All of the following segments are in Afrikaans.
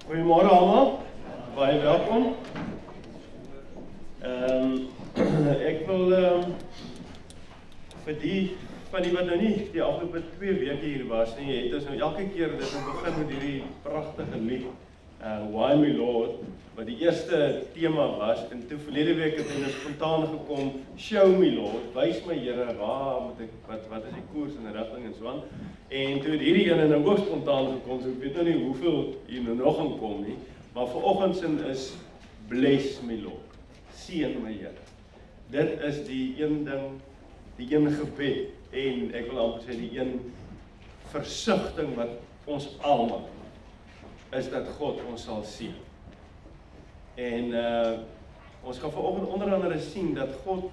Goeiemôre almal, baie welkom. Ek wil vir die van die wat nou nie die afgelope 2 weke hier was nie, het ons nou elke keer dit begin met hierdie pragtige lied, Why My Lord, wat die eerste tema was, en toe verlede week het hy spontaan gekom, Show Me Lord, wys my Here, waar moet ek, wat is die koers en rigting en so aan. En toe het hierdie ene nou ook spontaan gekom, so ek weet nou nie hoeveel hier nou nog gaan kom nie, maar vanoggend sin is Bless My Lord, seën my Here. Dit is die een ding, die een gebed, en ek wil amper sê die een versigtiging wat ons almal is dat God ons sal seën. En ons gaan vanoggend onder andere sien dat God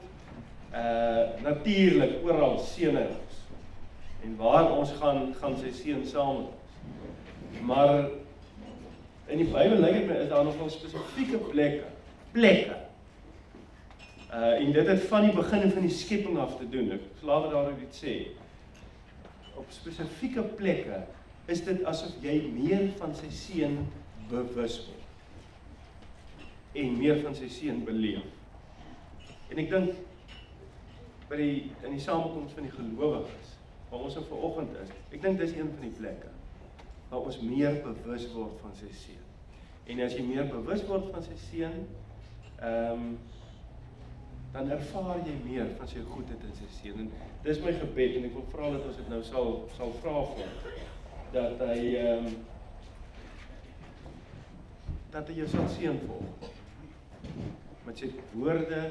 natuurlik oral seëning is. En waar ons gaan sy seën saam met ons. Maar in die Bybel lyk dit my is daar nogal spesifieke plekke. En dit het van die begin van die skepping af te doen. Ek sal later daaroor iets sê. Op spesifieke plekke is dit asof jy meer van sy seën bewus word. En meer van sy seën beleef. En ek dink in die samekoms van die gelowiges, waar ons vanoggend is, ek dink dis een van die plekke waar ons meer bewus word van sy seën. En as jy meer bewus word van sy seën, dan ervaar jy meer van sy goedheid en sy seën. En dis my gebed en ek wil vra dat ons dit nou sal vra vir dat hy jou sal seën volg met sy woorde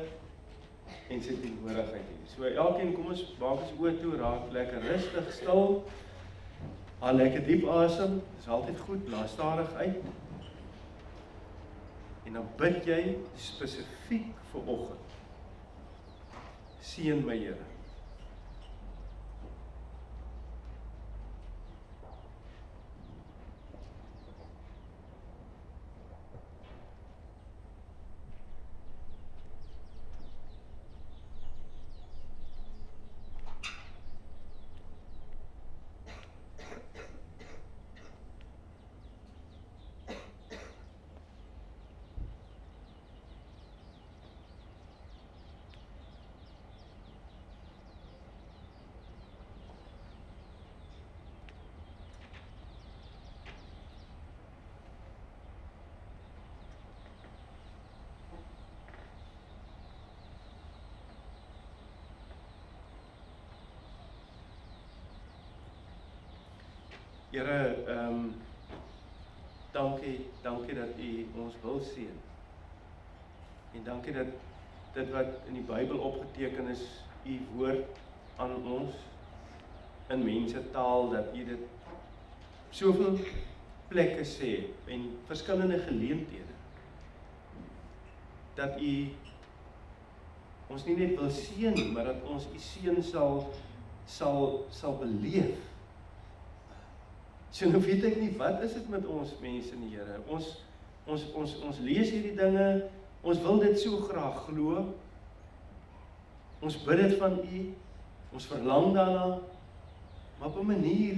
en sy teenwoordigheid. So elkeen, kom ons maak ons oë toe, raak lekker rustig, stil, haal lekker diep asem, is altyd goed, blaas stadig uit, en dan bid jy spesifiek vanoggend, seën my Here. Here, dankie dat U ons wil seën. En dankie dat dit wat in die Bybel opgeteken is, U woord aan ons, in mensetaal, dat U dit soveel plekke sê, en verskillende geleenthede, dat U ons nie net wil seën nie, maar dat ons U seën sal beleef. So nou weet ek nie, wat is dit met ons mense in die Here? Ons lees hierdie dinge, ons wil dit so graag glo, ons bid dit van U, ons verlang daarna, maar op 'n manier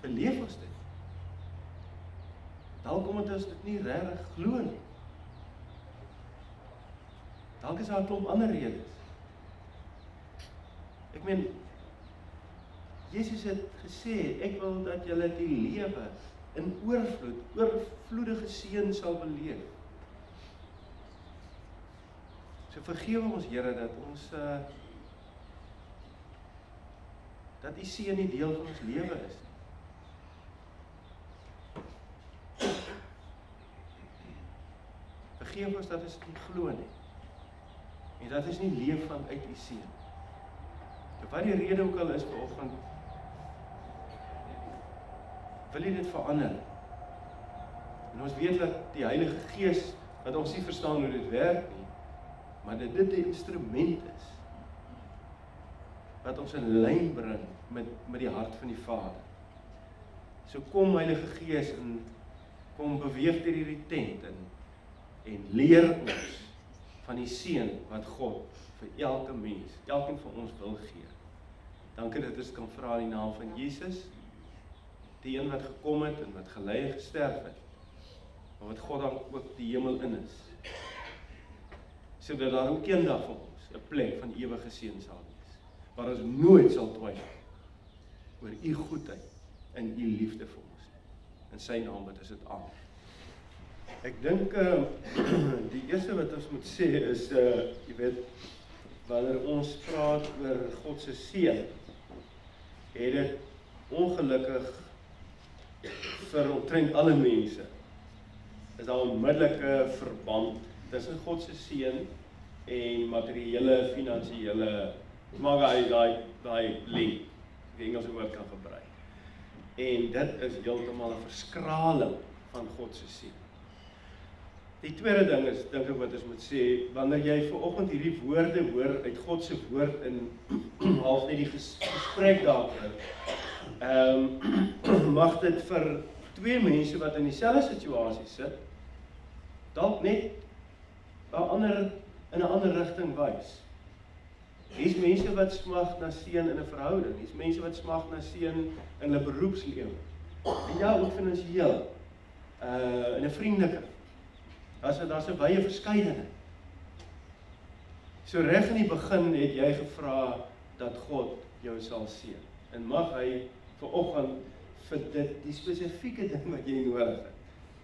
beleef ons dit. Dalk omdat ons dit nie regtig glo nie. Dalk is daar 'n klomp ander redes. Ek meen, Jesus het gesê, ek wil dat julle die lewe in oorvloedige seën sal beleef. So vergewe ons Here dat ons dat U seën nie deel van ons lewe is nie. Vergewe ons dat ons nie glo nie. En dat ons nie leef vanuit U seën. Wat die rede ook al is vanoggend, wil jy dit verander. En ons weet dat die Heilige Gees, dat ons nie verstaan hoe dit werk nie, maar dat dit 'n instrument is, wat ons in lyn bring met die hart van die Vader. So kom Heilige Gees en kom beweeg deur hierdie tent en leer ons van die seën wat God vir elke mens, elkeen van ons wil gee. Dankie dat ons kan vra in die naam van Jesus. die een wat gekom het en wat gelei en gesterf het, maar wat God dan ook die hemel in is, sodat daar ook eendag vir ons 'n plek van ewige seën sal wees, waar ons nooit sal twyfel oor u goedheid en u liefde vir ons. In sy naam bid ons dit aan. Ek dink die eerste wat ons moet sê is, jy weet, wanneer ons praat oor God se seën, het dit ongelukkig vir omtrent alle mense, is daar 'n onmiddellike verband tussen God se seën en materiële, finansiële, maak hy daai link, die Engelse woord kan gebruik. En dit is heeltemal 'n verskraling van God se seën. Die tweede ding is, dink ek wat ons moet sê, wanneer jy vanoggend hierdie woorde hoor uit God se woord in half net die gesprek daaroor, mag dit vir twee mense wat in dieselfde situasie sit, dalk net in 'n ander rigting wys. Hier's mense wat smag na seën in 'n verhouding, hier's mense wat smag na seën in hulle beroepslewe. En ja, ook finansiëel, in 'n vriendelike. Daar's 'n baie verskeidenheid. So reg in die begin het jy gevra dat God jou sal seën. En mag hy vanoggend vir dit, die spesifieke ding wat jy nodig het,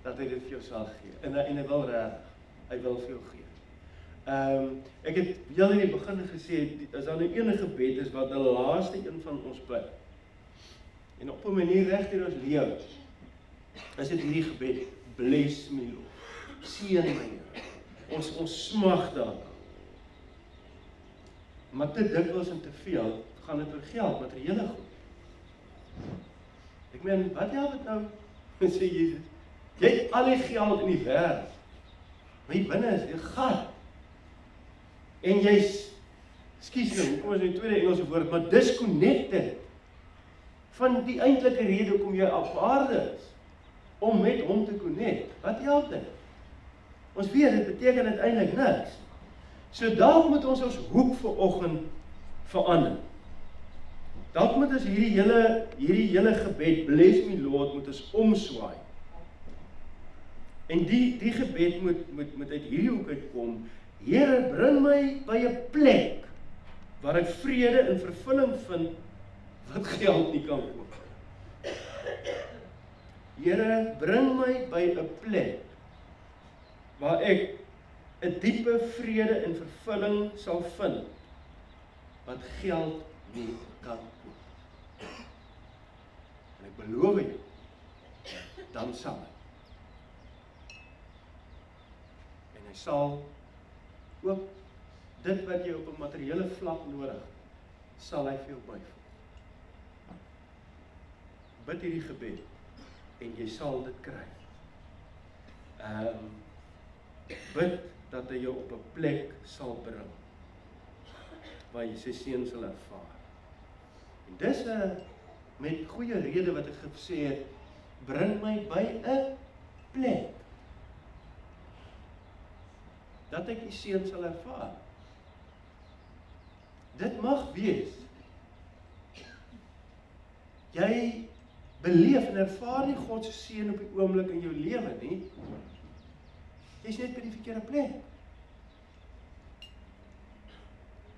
dat hy dit vir jou sal gee. En hy wil regtig, hy wil vir jou gee. Ek het heel in die begin gesê, as daar nou enige gebed is wat die laaste een van ons bid, en op 'n manier reg deur ons lewe, is dit hierdie gebed, bless me Lord, seën my Here. Ons smag daarna. Maar te dikwels en te veel gaan dit oor geld, materiële goed. Ek meen, wat help dit nou, sê Jesus, jy het al die geld in die wêreld, maar hier binne is 'n gat. En jy's, skus nou, kom ons in die tweede Engelse woord, maar disconnected van die eintlike rede hoekom jy op aarde is, om met hom te connect. Wat help dit? Ons weet, dit beteken uiteindelik niks. So dalk moet ons hoek vanoggend verander. Dalk moet ons hierdie hele gebed, bless me Lord, moet ons omswaai. En die gebed moet uit hierdie hoek uitkom, Here, bring my by 'n plek waar ek vrede en vervulling vind wat geld nie kan koop. Here, bring my by 'n plek waar ek 'n diepe vrede en vervulling sal vind wat geld nie kan koop. En ek beloof jou, dan sal hy. En hy sal ook dit wat jy op 'n materiële vlak nodig, sal hy vir jou byvoeg. Bid hierdie gebed en jy sal dit kry. Bid dat hy jou op 'n plek sal bring waar jy sy seën sal ervaar. En dis met goeie rede wat ek gesê het, bring my by 'n plek dat ek die seën sal ervaar. Dit mag wees, jy beleef en ervaar nie God se seën op die oomblik in jou lewe nie, jy's net by die verkeerde plek.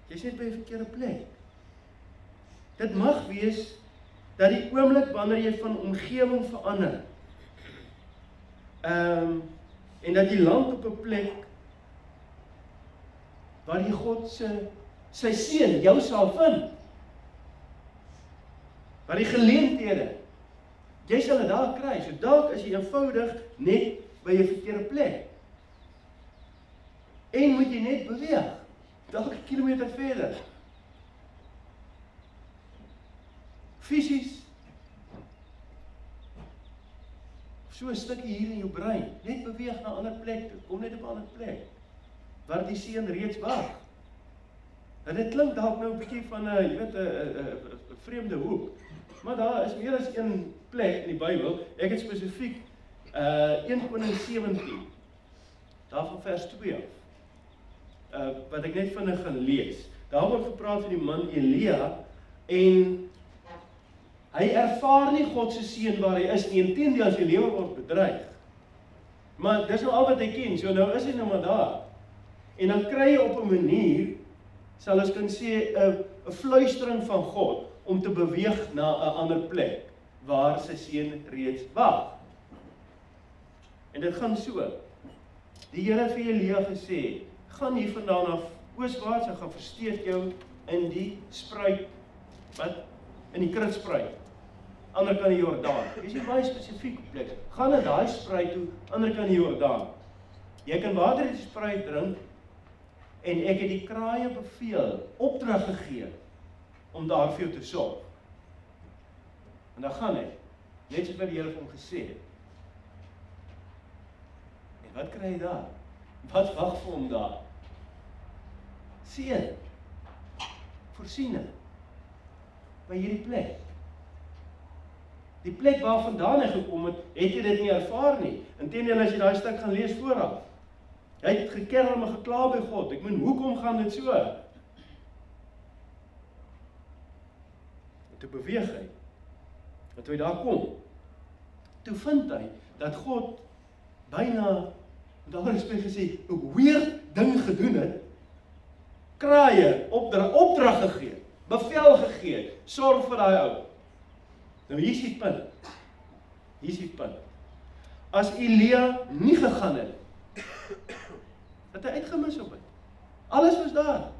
Jy's net by die verkeerde plek. Dit mag wees, dat die oomblik wanneer jy van omgewing verander, en dat jy land op 'n plek, waar jy God sy seën jou sal vind, waar die geleenthede, jy sal dit daar kry, so dalk is jy eenvoudig net by 'n verkeerde plek, en moet jy net beweeg, dalk 'n kilometer verder, fisies, so 'n stukkie hier in jou brein, net beweeg na 'n ander plek toe, kom net op 'n ander plek, waar die seën reeds wag. En dit klink dalk nou 'n bietjie van 'n vreemde hoek, maar daar is meer as een plek in die Bybel. Ek het spesifiek 1 Koning 17, daarvan vers 2 af, wat ek net vinnig gaan lees. Daar word gepraat van die man Elia, en Hy ervaar nie God se seën waar hy is nie, inteendeel sy lewe word bedreig. Maar dis nou al wat hy ken, so nou is hy nou maar daar. En dan kry jy op 'n manier, sal ons kan sê, 'n fluistering van God, om te beweeg na 'n ander plek, waar sy seun reeds wag. En dit gaan so. Die Here het vir Elia gesê, gaan hier vandaan af ooswaarts, en gaan versteek jou in die spruit, in die kritspruit, ander kan die Jordaan. Dis nie baie spesifiek plek. Gaan na daai spruit toe, ander kan die Jordaan. Jy kan water uit die spruit drink, en ek het die kraaie beveel, opdrag gegee, om daar vir jou te sorg. En dan gaan hy, net soos wat die Here vir hom gesê het. En wat kry hy daar? Wat wag vir hom daar? Seën, voorsiening, by hierdie plek. Die plek waar vandaan hy gekom het, het jy dit nie ervaar nie. Inteendeel as jy daai stuk gaan lees vooraf. Hy het gekerm en gekla by God. Ek meen, hoekom gaan dit so? En toe beweeg hy. En toe hy daar kom, toe vind hy dat God byna, met alle respek gesê, 'n weird ding gedoen het. Kraaie, opdrag gegee, bevel gegee, sorg vir daai ou. Nou hier is die punt. Hier is die punt. As Elia nie gegaan het, het hy uitgemis op het. Alles was daar.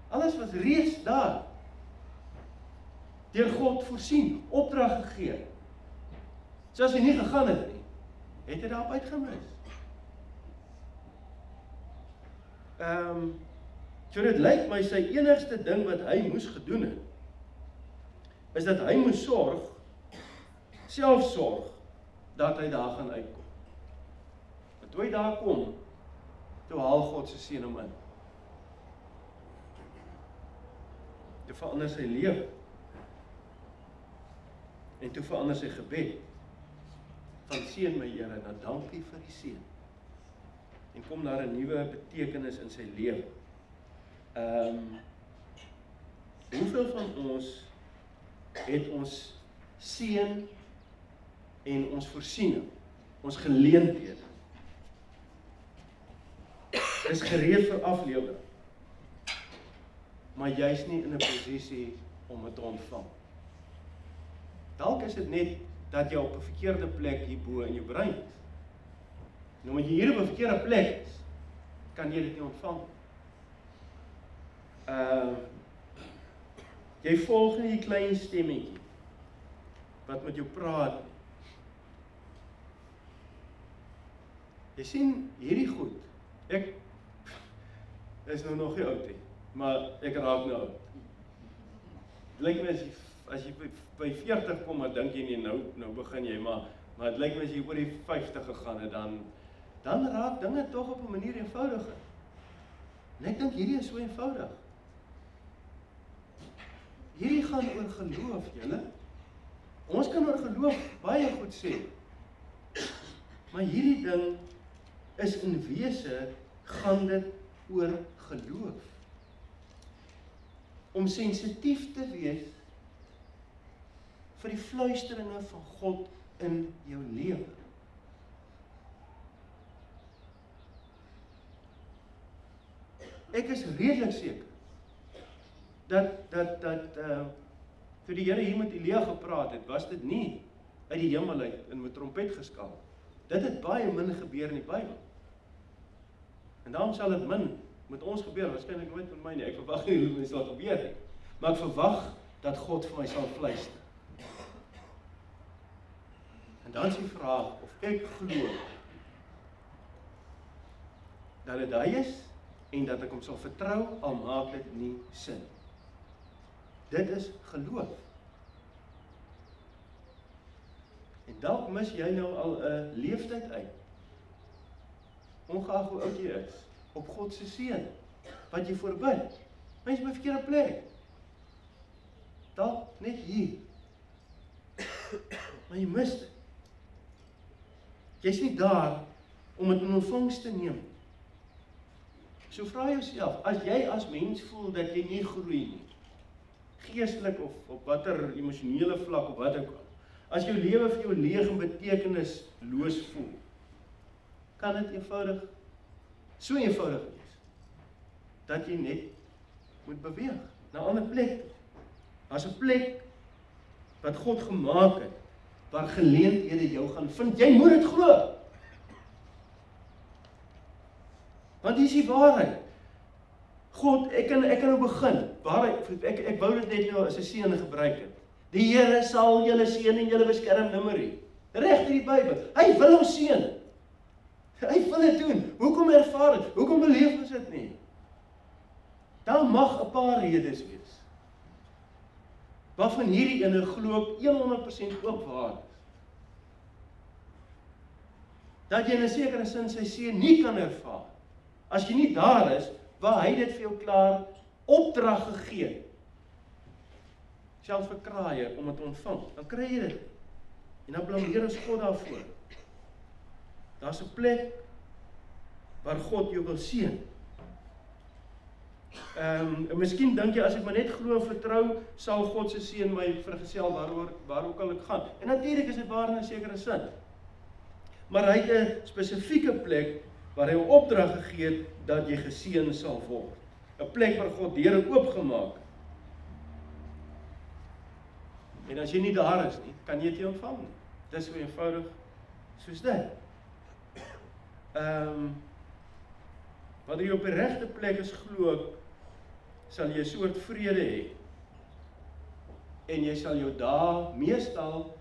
Alles was reeds daar. Deur God voorsien, opdrag gegee. So as hy nie gegaan het nie, het hy daarop uitgemis. So dit lyk my sy enigste ding wat hy moes gedoen het, is dat hy moes sorg, self sorg, dat hy daar gaan uitkom. En toe hy daar kom, toe haal God se seën hom in. Toe verander sy lewe. En toe verander sy gebed. Van seën my Here, dan dankie vir die seën. En kom daar 'n nuwe betekenis in sy lewe. Hoeveel van ons het ons seën en ons voorsiening, ons geleenthede, is gereed vir aflewering, maar jy's nie in 'n posisie om dit te ontvang. Dalk is dit net dat jy op 'n verkeerde plek hierbo in jou brein is. En omdat jy hier op 'n verkeerde plek is, kan jy dit nie ontvang. Jy volg nie die klein stemmetjie wat met jou praat. Jy sien hierdie goed. Ek is nou nog nie oud nie, maar ek raak nou oud. Dit lyk my as jy by 40 kom, maar dink jy nie, nou begin jy, maar het lyk my as jy oor die 50 gegaan het, dan raak dinge tog op 'n manier eenvoudiger. En ek dink hierdie is so eenvoudig. Hierdie gaan oor geloof, julle. Ons kan oor geloof baie goed sê. Maar hierdie ding is in wese, gaan dit oor geloof. Om sensitief te wees vir die fluisteringe van God in jou lewe. Ek is redelik seker dat toe die Here hier met Elia gepraat het, was dit nie uit die hemel uit en met trompet geskaal. Dit het baie min gebeur in die Bybel. En daarom sal dit min met ons gebeur, waarskynlik nooit met my nie. Ek verwag nie hoe dit sal gebeur nie. Maar ek verwag dat God vir my sal fluister. En dan is die vraag of ek glo dat dit hy is en dat ek hom sal vertrou, al maak dit nie sin. Dit is geloof. En dalk mis jy nou al 'n leeftyd uit, ongeag hoe oud jy is, op God se seën, wat jy voorbid. Mens by verkeerde plek. Dalk net hier. Maar jy mis dit. Jy's nie daar om dit in ontvangs te neem. So vra jouself, as jy as mens voel dat jy nie groei nie, geestelik of op watter emosionele vlak of wat ook al. As jou lewe vir jou leeg en betekenisloos voel, kan dit eenvoudig, so eenvoudig wees, dat jy net moet beweeg, na 'n ander plek. Daar's 'n plek wat God gemaak het, waar geleenthede jou gaan vind. Jy moet dit glo. Want hier is die waarheid. God, ek kan nou begin. Ek wou dit net nou as 'n seën gebruik het. Die Here sal julle seën en julle beskerm nimmerie. Reg in die Bybel. Hy wil ons seën. Hy wil dit doen. Hoekom ervaar dit? Hoekom beleef ons dit nie? Daar mag 'n paar redes wees. Waarvan hierdie ene glo ek 100% ook waar is. Dat jy in 'n sekere sin sy seën nie kan ervaar. As jy nie daar is, waar hy dit vir jou klaar opdrag gegee het. Selfs vir kraaie om dit te ontvang, dan kry jy dit. En dan blameer ons God daarvoor. Daar's 'n plek waar God jou wil seën. Miskien dink jy, as ek maar net glo en vertrou, sal God se seën my vergesel waar ook al ek gaan. En natuurlik is dit waar in 'n sekere sin. Maar hy het 'n spesifieke plek waar hy 'n opdrag gegee het dat jy geseën sal word. 'n Plek waar God deure oopgemaak het. En as jy nie daar is nie, kan jy dit nie ontvang nie. Dit is so eenvoudig soos dit. Wanneer jy op die regte plek is, glo ek, sal jy 'n soort vrede hê. En jy sal jou dae meestal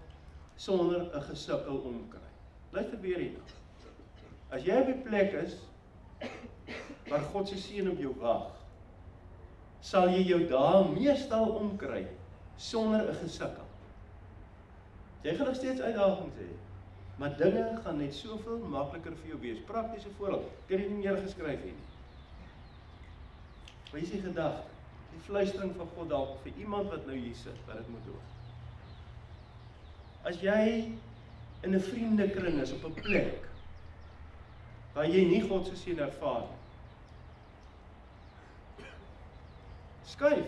sonder 'n gesukkel omkry. Luister weer hierna. As jy op die plek is waar God se seën op jou wag, sal jy jou dae meestal omkry sonder 'n gesukkel. Jy gaan nog steeds uitdagings hê, maar dinge gaan net soveel makliker vir jou wees. Praktiese voorbeeld. Ek het dit nie meer geskryf nie. Maar hier is die gedagte, die fluistering van God dalk vir iemand wat nou hier sit, wat dit moet hoor. As jy in 'n vriendekring is op 'n plek waar jy nie God se seën ervaar nie, skuif.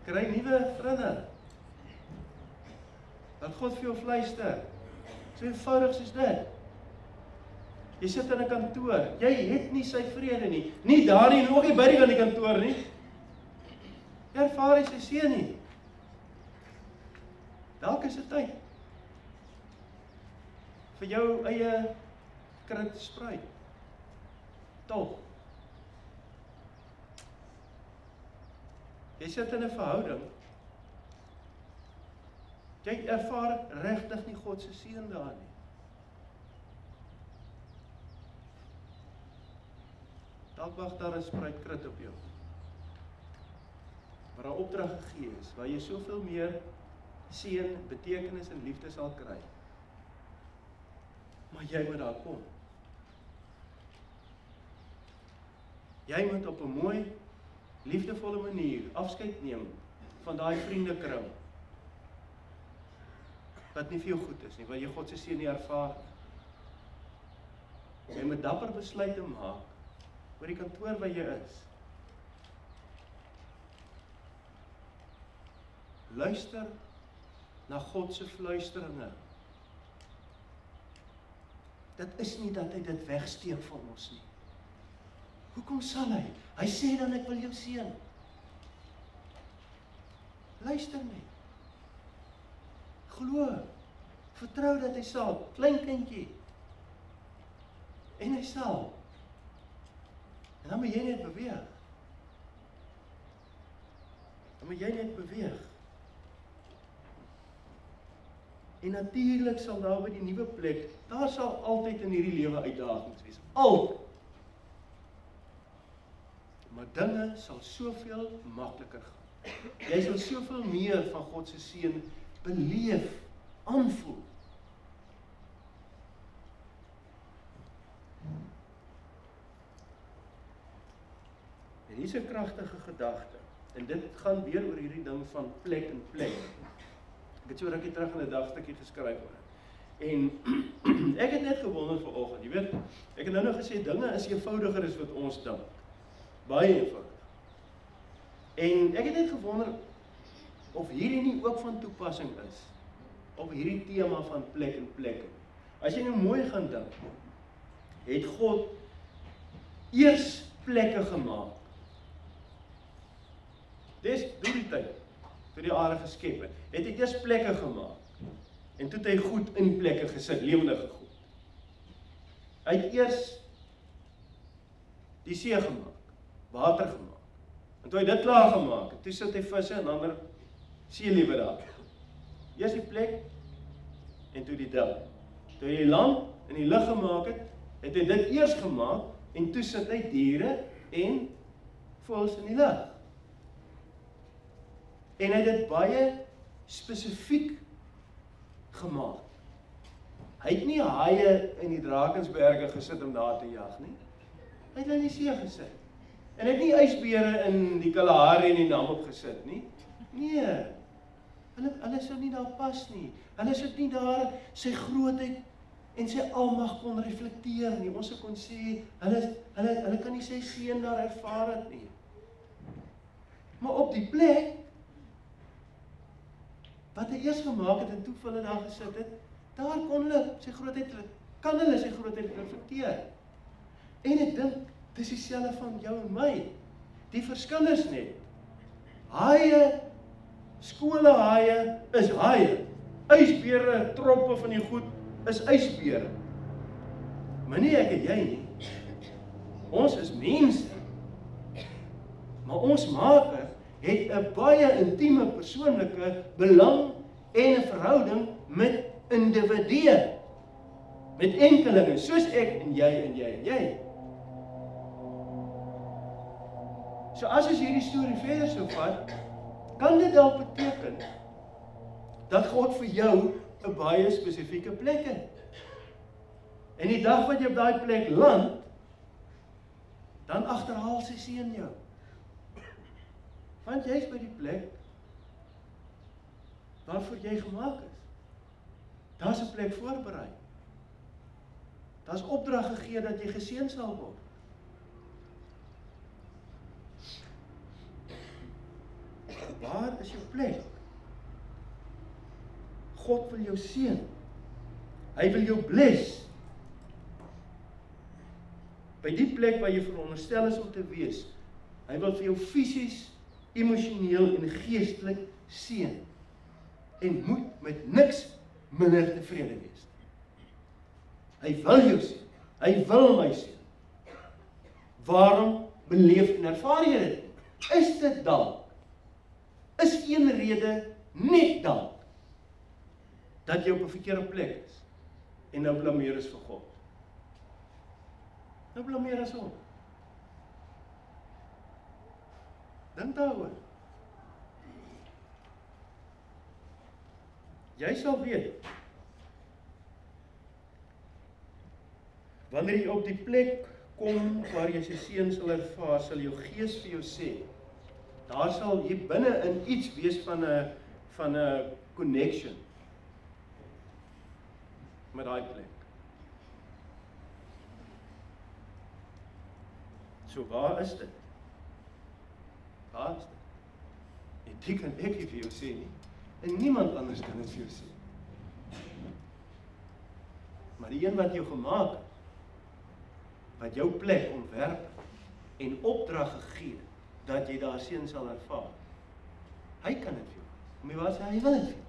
Kry nuwe vriende. Dat God vir jou fluister. So eenvoudig soos dit. Jy sit in 'n kantoor, jy het nie sy vrede nie. Nie daar nie, en ook nie by die kantoor nie. Jy ervaar nie sy seën nie. Dalk is dit tyd vir jou eie krit spruit. Tog. Jy sit in 'n verhouding. Jy ervaar regtig nie God se seën daar nie. Dalk wag daar 'n spruit krit op jou. Waar 'n opdrag gegee is, waar jy soveel meer seën, betekenis en liefde sal kry. Maar jy moet daar kom. Jy moet op 'n mooi, liefdevolle manier afskeid neem van daai vriendekring wat nie vir jou goed is nie, waar jy God se seën nie ervaar nie. Jy moet dapper besluite maak oor die kantoor waar jy is. Luister na God se fluisteringe. Dit is nie dat hy dit wegsteek van ons nie. Hoekom sal hy? Hy sê dan ek wil jou seën. Luister net. Glo. Vertrou dat hy sal. Klein kindjie. En hy sal. En dan moet jy net beweeg. Dan moet jy net beweeg. En natuurlik sal daar by die nuwe plek, daar sal altyd in hierdie lewe uitdagings wees. Altyd. Maar dinge sal soveel makliker gaan. Jy sal soveel meer van God se seën beleef, aanvoel. En hier is 'n kragtige gedagte. En dit gaan weer oor hierdie ding van plek en plek. Ek het so rukkie terug in 'n dagstukkie geskryf oor dit. En ek het net gewonder vanoggend, jy weet, ek het nou gesê dinge is eenvoudiger as wat ons dink. Baie eenvoudig. En ek het net gewonder of hierdie nie ook van toepassing is op hierdie tema van plek en plekke. As jy nou mooi gaan dink, het God eers plekke gemaak. Dis deur die tyd, toe die aarde geskep het hy eers plekke gemaak. En toe het hy goed in die plekke gesit, lewendige goed. Hy het eers die see gemaak, water gemaak. En toe hy dit klaar gemaak het, toe sit hy visse en ander seelewe daar. Eers die plek en toe die dal. Toe hy die land en die lug gemaak het, het hy dit eers gemaak en toe sit hy diere en voëls in die lug. En hy het dit baie spesifiek gemaak. Hy het nie haie in die Drakensberge gesit om daar te jag nie. Hy het in die see gesit. En hy het nie ysbere in die Kalahari en die Namib gesit nie. Nee, hulle sou nie daar pas nie. Hulle sou nie daar sy grootheid en sy almag kon reflekteer nie. Ons kon sê, hulle kan nie sy seën daar ervaar het nie. Maar op die plek, wat hy eers gemaak het en toe hulle daar gesit het, daar kon hulle sy grootheid reflekteer. En ek dink, dis dieselfde van jou en my. Die verskil is net, haie, skole haie is haie. Ysbere, troppe van die goed is ysbere. Maar nie ek en jy nie. Ons is mense. Maar ons Maker het 'n baie intieme persoonlike belang en 'n verhouding met individue. Met enkelinge, soos ek en jy en jy en jy. So as ons hierdie storie verder sou vat, kan dit dalk beteken dat God vir jou 'n baie spesifieke plek het. En die dag wat jy op daai plek land, dan agterhaal sy seën jou. Want jy is by die plek waarvoor jy gemaak is. Daar's 'n plek voorberei. Daar's opdrag gegee dat jy geseën sal word. Waar is jou plek? God wil jou seën. Hy wil jou bless. By die plek waar jy veronderstel is om te wees, hy wil vir jou fisies, emosioneel en geestelik seën. En moet met niks minder tevrede wees. Hy wil jou seën. Hy wil my seën. Waarom beleef en ervaar jy dit? Is dit dalk? Is een rede net dalk dat jy op 'n verkeerde plek is en nou blameer is vir God. Nou blameer is hom. Dink daaroor. Jy sal weet, wanneer jy op die plek kom waar jy sy seën sal ervaar, sal jou gees vir jou sê, daar sal hier binne in iets wees van 'n connection met daai plek. So waar is dit? Waar is dit? En dit kan ek nie vir jou sê nie. En niemand anders kan dit vir jou sê. Maar die een wat jou gemaak het, wat jou plek ontwerp en opdrag gegee het, dat jy daar seën sal ervaar. Hy kan dit vir jou. Om jy wat sê, hy wil dit vir jou.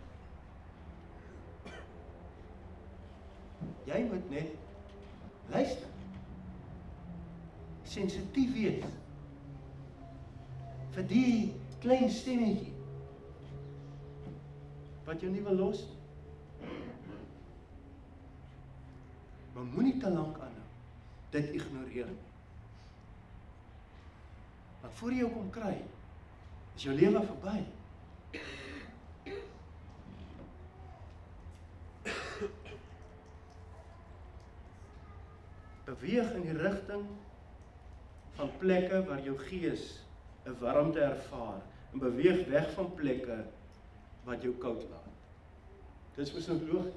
Jy moet net luister. Sensitief wees vir die klein stemmetjie wat jou nie wil los nie. Maar moenie te lank aanhou dit ignoreer nie. Want voor jy jou kom kry, is jou lewe verby. Beweeg in die rigting van plekke waar jou gees 'n warmte ervaar en beweeg weg van plekke wat jou koud laat. Dit is nou logies.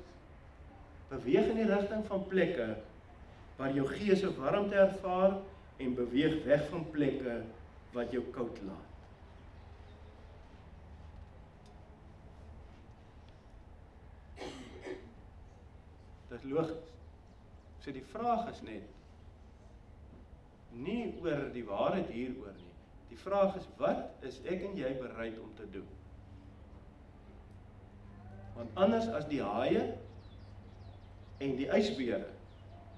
Beweeg in die rigting van plekke waar jou gees 'n warmte ervaar en beweeg weg van plekke wat jou koud laat. Dis logies. So die vraag is net, nie oor die waarheid hieroor nie. Die vraag is, wat is ek en jy bereid om te doen? Want anders as die haie en die ysbere,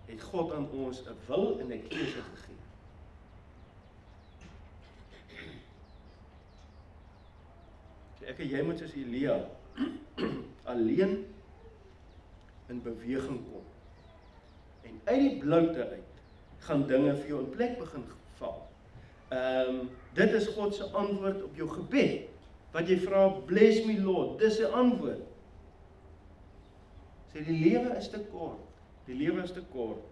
het God aan ons 'n wil en 'n keuse gegee. So ek en jy moet soos Elia alleen in beweging kom. En uit die bloute uit gaan dinge vir jou in plek begin val. Dit is God se antwoord op jou gebed. Wat jy vra, bless me Lord, dis 'n antwoord. Sê die lewe is te kort. Die lewe is te kort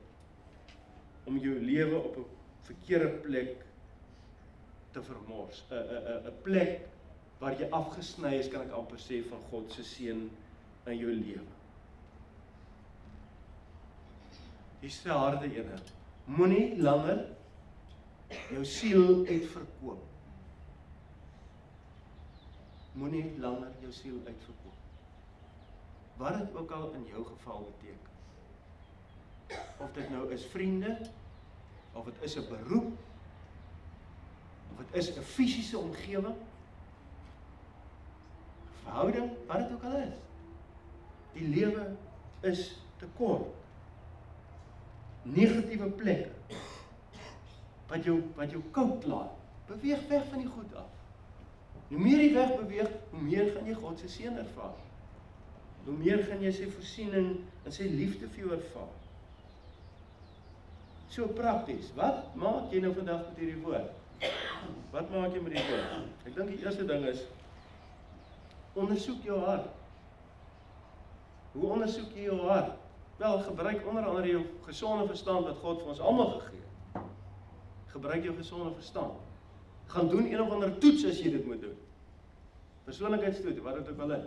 om jou lewe op 'n verkeerde plek te vermors. 'n plek waar jy afgesny is, kan ek amper sê, van God se seën in jou lewe. Dis 'n harde ene. Moenie langer jou siel uitverkoop. Moenie langer jou siel uitverkoop. Wat dit ook al in jou geval beteken. Of dit nou is vriende, of dit is 'n beroep, of dit is 'n fisiese omgewing, verhouding, wat dit ook al is. Die lewe is te kort. Negatiewe plekke wat jou koud laat. Beweeg weg van die goed af. Hoe meer jy wegbeweeg, hoe meer gaan jy God se seën ervaar. Hoe meer gaan jy sy voorsiening en sy liefde vir jou ervaar. So prakties. Wat maak jy nou vandag met hierdie woord? Wat maak jy met die woord? Ek dink die eerste ding is, ondersoek jou hart. Hoe ondersoek jy jou hart? Wel, gebruik onder andere jou gesonde verstand wat God vir ons almal gegee het. Gebruik jou gesonde verstand. Gaan doen een of ander toets as jy dit moet doen. Persoonlikheidstoets, wat dit ook al is.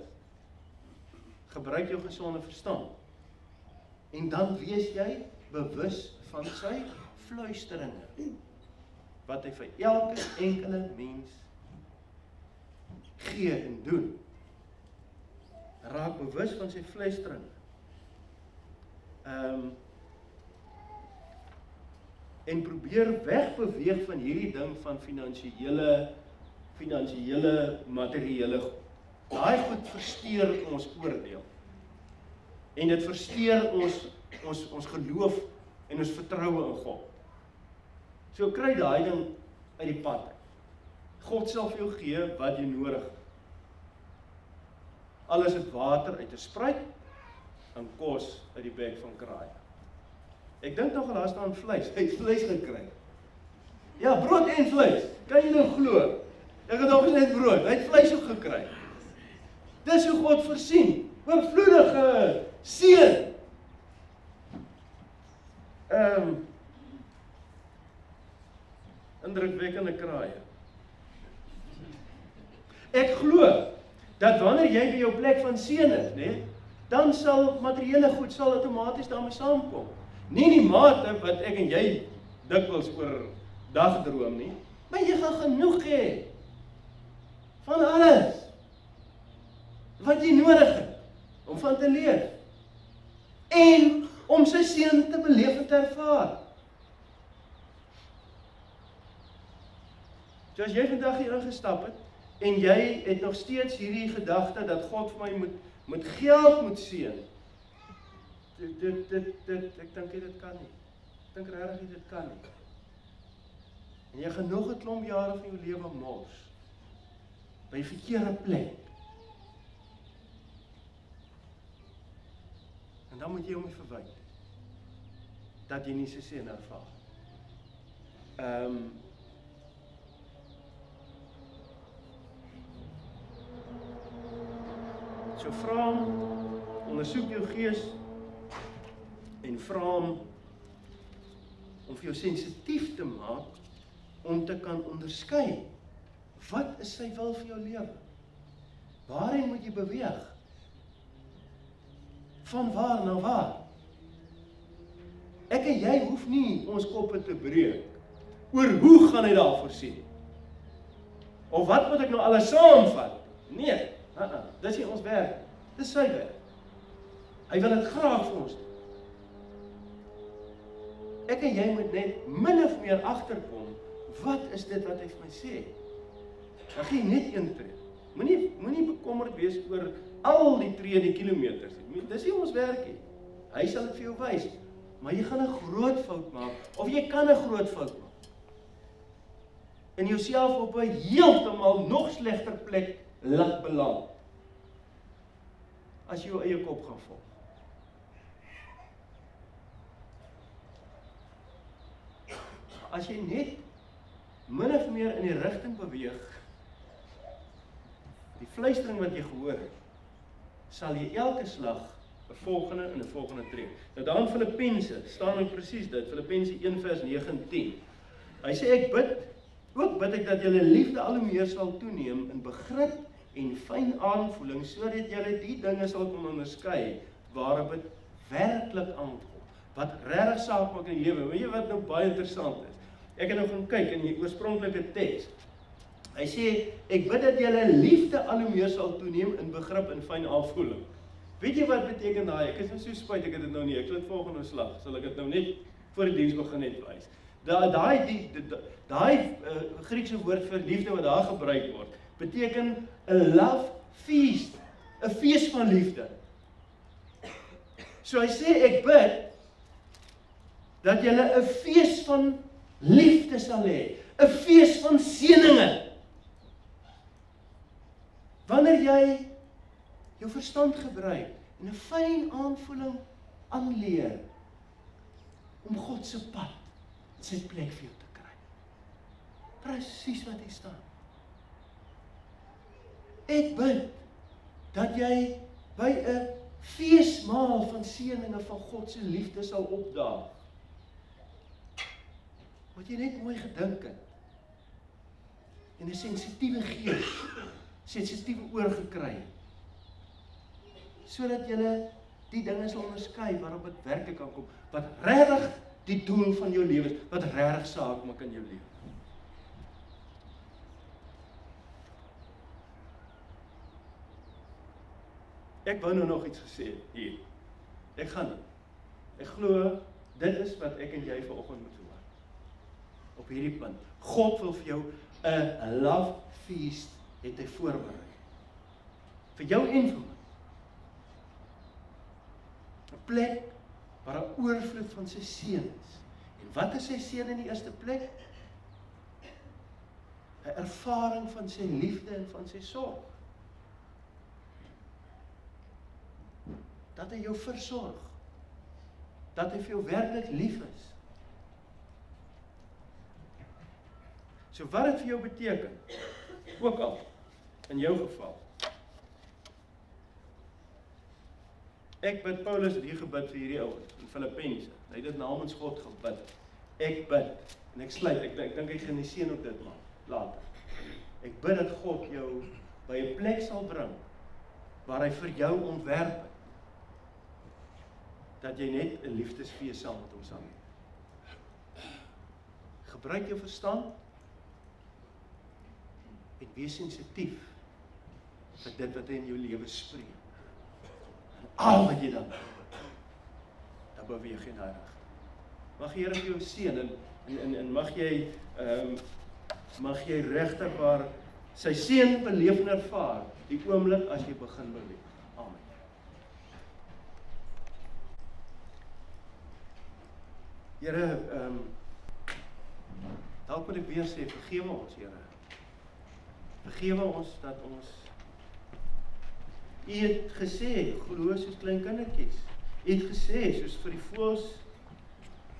Gebruik jou gesonde verstand. En dan wees jy bewus van sy fluisteringe. Wat hy vir elke enkele mens gee en doen. Raak bewus van sy fluisteringe. En probeer wegbeweeg van hierdie ding van finansiële, materiële goed. Daai goed versteur ons oordeel. En dit versteur ons geloof en ons vertroue in God. So kry daai ding uit die pad. God sal vir jou gee wat jy nodig het. Alles het water uit 'n spruit en kos uit die bek van kraaie. Ek dink nog daar staan vleis. Hy het vleis gekry. Ja, brood en vleis. Kan jy nou glo? Ek het nog net brood. Hy het vleis ook gekry. Dis hoe God voorsien. Oorvloedige seën. Indrukwekkende kraaie. Ek glo dat wanneer jy by jou plek van seën is, nee, dan sal materiële goed sal outomaties daarmee saamkom. Nie die mate wat ek en jy dikwels oor dagdroom nie, maar jy gaan genoeg hê van alles wat jy nodig het om van te leef en om sy seën te beleef en te ervaar. So as jy vandag hier ingestap het en jy het nog steeds hierdie gedagte dat God vir my met geld moet seën. Ek dink dit kan nie. Ek dink regtig dit kan nie. En jy gaan nog 'n klomp jare van jou lewe mors by 'n verkeerde plek. En dan moet jy hom verwyd dat jy nie sy seën ervaar. So vra hom, ondersoek jou gees en vra hom om vir jou sensitief te maak om te kan onderskei wat is sy wil vir jou lewe? Waarheen moet jy beweeg? Van waar na waar? Ek en jy hoef nie ons koppe te breek oor hoe gaan hy daar voorsien? Of wat moet ek nou alles saamvat? Nee, dis nie ons werk. Dis sy werk. Hy wil dit graag vir ons doen. Ek en jy moet net min of meer agterkom, wat is dit wat hy vir my sê? Dan gee net een tree. Moenie bekommerd wees oor al die tree, die kilometers. Dis nie ons werk nie. Hy sal dit vir jou wys. Maar jy gaan 'n groot fout maak, of jy kan 'n groot fout maak. En jouself op 'n heeltemal nog slegter plek laat beland. As jy jou eie kop gaan volg. As jy net min of meer in die rigting beweeg, die fluistering wat jy gehoor het, sal jy elke slag 'n volgende tree. Nou daar in Filippense staan nou presies dit, Filippense 1 vers 9 en 10. Hy sê ek bid ek dat julle liefde al hoe meer sal toeneem in begrip en fyn aanvoeling, sodat julle die dinge sal kon onderskei waarop dit werklik aankom, wat regtig saak maak in die lewe. Weet jy wat nou baie interessant is? Ek het nou gaan kyk in die oorspronklike teks. Hy sê, ek bid dat julle liefde al hoe meer sal toeneem in begrip en fyn aanvoeling. Weet jy wat beteken daai? Ek is nou so spyt ek het dit nou nie. Ek sal dit volgende slag, sal ek dit nou net voor die diens begin net wys. Daai Griekse woord vir liefde wat daar gebruik word, beteken 'n love feast, 'n fees van liefde. So hy sê ek bid dat julle 'n fees van liefde sal hê, 'n fees van seëninge. Wanneer jy jou verstand gebruik en 'n fyn aanvoeling aanleer om God se pad, sy plek vir jou te kry. Presies wat hier staan. Ek bid dat jy by 'n feesmaal van seëninge van God se liefde sal opdaag. Wat jy net mooi gedink het. En 'n sensitiewe gees, sensitiewe oor gekry. Sodat jy die dinge sal onderskei waarop dit werklik kan kom, wat regtig die doel van jou lewe is, wat regtig saak maak in jou lewe. Ek wou nou nog iets gesê hier. Ek gaan nie. Ek glo dit is wat ek en jy vanoggend moet hoor. Op hierdie punt. God wil vir jou 'n love feast het hy voorberei. Vir jou en vir my. 'n Plek waar 'n oorvloed van sy seën is. En wat is sy seën in die eerste plek? 'n Ervaring van sy liefde en van sy sorg. Dat hy jou versorg. Dat hy vir jou werklik lief is. So wat dit vir jou beteken, ook al, in jou geval. Ek bid, Paulus het hier gebid vir hierdie ouens, in Filippense. Hy het dit namens God gebid. Ek bid, en ek sluit, ek dink hy gaan die seën op dit maak, later. Ek bid dat God jou by 'n plek sal bring, waar hy vir jou ontwerp het, dat jy net 'n liefdesfees saam met hom sal hê. Gebruik jou verstand, en wees sensitief vir dit wat hy in jou lewe spreek. En al wat jy dan beweeg jy na reg. Mag die Here vir jou seën en mag jy regtig waar sy seën beleef en ervaar die oomblik as jy begin beweeg. Amen. Here, dalk moet ek weer sê, vergewe ons, Here. Vergewe ons dat ons U het gesê, glo soos klein kindertjies. U het gesê, soos vir die voëls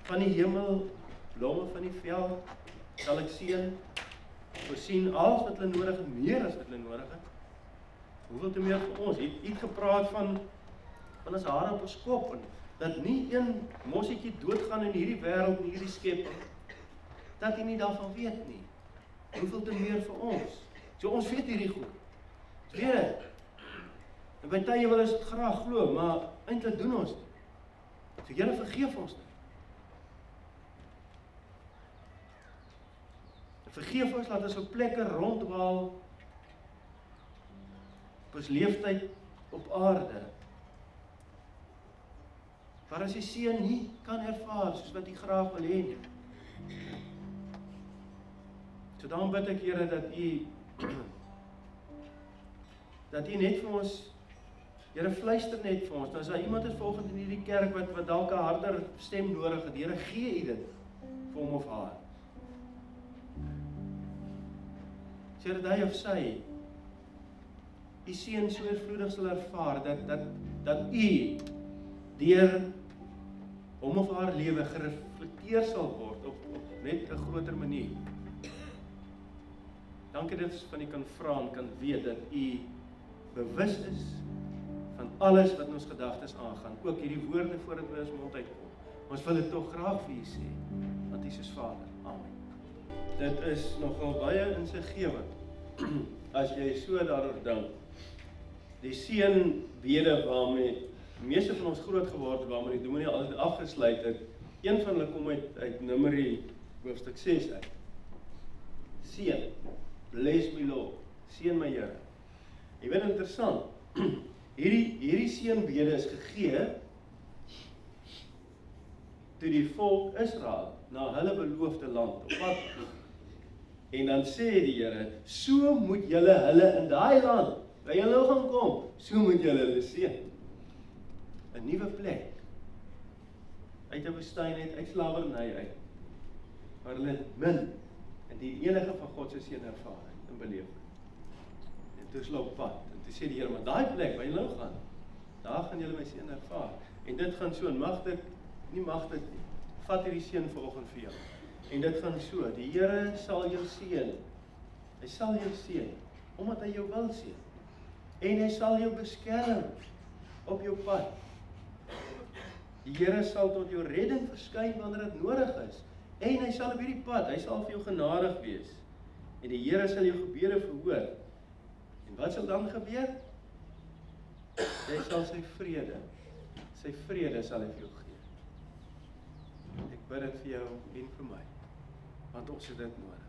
van die hemel, blomme van die veld, sal ek seën, voorsien alles wat hulle nodig het, meer as wat hulle nodig het. Hoeveel te meer vir ons? U het gepraat van ons hare op ons kop, en dat nie een mossietjie doodgaan in hierdie wêreld, in hierdie skepping, dat U nie daarvan weet nie. Hoeveel te meer vir ons? So ons weet hierdie goed. Ons weet het. En by tye wil ons dit graag glo, maar eintlik doen ons nie. So Here, vergeef ons nie. Vergeef ons, laat ons op plekke rondwaal op ons leeftyd op aarde, Maar as die seun nie kan ervaar, soos wat hy graag wil hê nie. So daarom bid ek, Here, dat U net vir ons, Here, fluister net vir ons. As daar iemand is vanoggend in hierdie kerk wat dalk 'n harder stem nodig het, Here, gee U dit vir hom of haar. Here, dat hy of sy U seun so oorvloedig sal ervaar, dat U deur hom of haar lewe gereflekteer sal word op net 'n groter manier. Dankie dat ons van U kan vra en kan weet dat U bewus is van alles wat in ons gedagtes aangaan, ook hierdie woorde voordat by ons mond uitkom. Ons wil dit tog graag vir U sê, want U is ons Vader. Amen. Dit is nogal baie insiggewend, as jy so daaroor dink. Die seënbede waarmee die meeste van ons groot geword het, waarmee die dominee altyd afgesluit het, een van hulle kom uit Numeri hoofstuk 6 uit. Seën, bless me Lord, seën my Here. Jy weet interessant, hierdie seënbede is gegee toe die volk Israel na hulle beloofde land op pad. En dan sê die Here, so moet julle hulle in daai land, waar julle nou gaan kom, so moet julle hulle seën. 'n Nuwe plek. Uit 'n woestyn uit slawerny uit. Maar hulle min en die enige van God se seën ervaar en beleef. En toe sloop pad. En toe sê die Here, maar daai plek waar julle nou gaan, daar gaan julle my seën ervaar. En dit gaan so, nie magtig nie. Vat hierdie seën vanoggend vir jou. En dit gaan so, die Here sal jou seën. Hy sal jou seën, omdat hy jou wil seën. En hy sal jou beskerm op jou pad. Die Here sal tot jou redding verskyn wanneer dit nodig is. En hy sal op hierdie pad, hy sal vir jou genadig wees. En die Here sal jou gebede verhoor. En wat sal dan gebeur? Jy sal sy vrede sal hy vir jou gee. Ek bid dit vir jou en vir my, want ons het dit nodig.